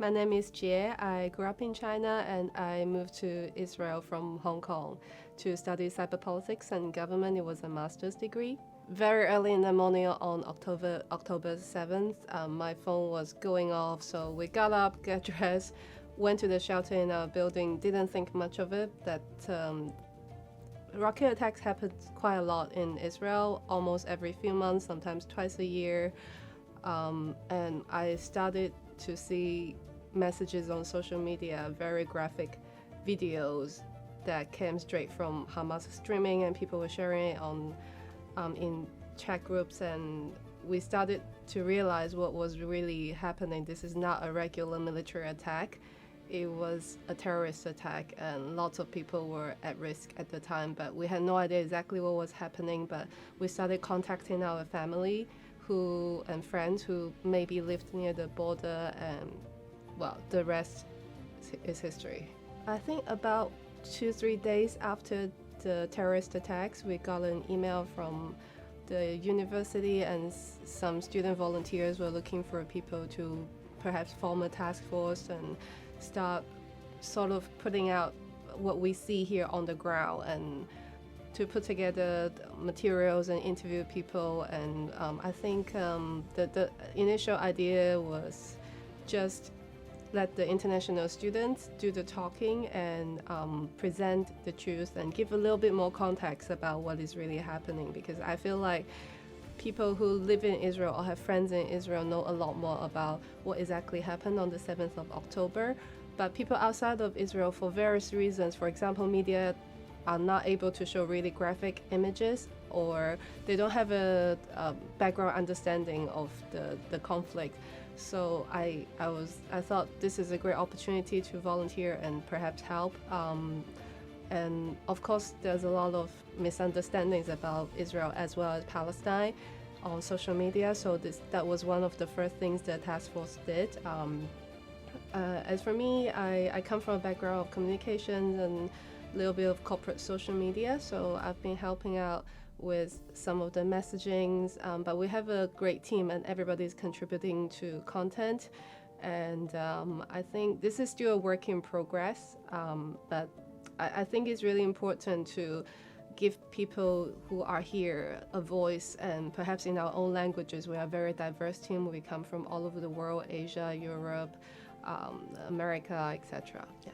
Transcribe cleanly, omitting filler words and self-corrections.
My name is Jie. I grew up in China and I moved to Israel from Hong Kong to study cyber politics and government. It was a master's degree. Very early in the morning on October 7th, my phone was going off, so we got up, got dressed, went to the shelter in our building, didn't think much of it, that rocket attacks happen quite a lot in Israel, almost every few months, sometimes twice a year. And I started to see messages on social media, very graphic videos that came straight from Hamas streaming, and people were sharing it on in chat groups, and we started to realize what was really happening. This is not a regular military attack. It was a terrorist attack, and lots of people were at risk at the time, but we had no idea exactly what was happening. But we started contacting our family and friends who maybe lived near the border, and well, the rest is history. I think about 2-3 days after the terrorist attacks, we got an email from the university, and some student volunteers were looking for people to perhaps form a task force and start sort of putting out what we see here on the ground, and to put together materials and interview people. And I think the initial idea was just let the international students do the talking and present the truth and give a little bit more context about what is really happening, because I feel like people who live in Israel or have friends in Israel know a lot more about what exactly happened on the 7th of October. But people outside of Israel, for various reasons, for example, media are not able to show really graphic images, or they don't have a background understanding of the conflict. So I thought this is a great opportunity to volunteer and perhaps help. And of course, there's a lot of misunderstandings about Israel as well as Palestine on social media. So that was one of the first things the task force did. As for me, I come from a background of communications and a little bit of corporate social media. So I've been helping out with some of the messagings, but we have a great team and everybody's contributing to content. And I think this is still a work in progress, but I think it's really important to give people who are here a voice, and perhaps in our own languages. We are a very diverse team. We come from all over the world, Asia, Europe, America, etc. Yeah.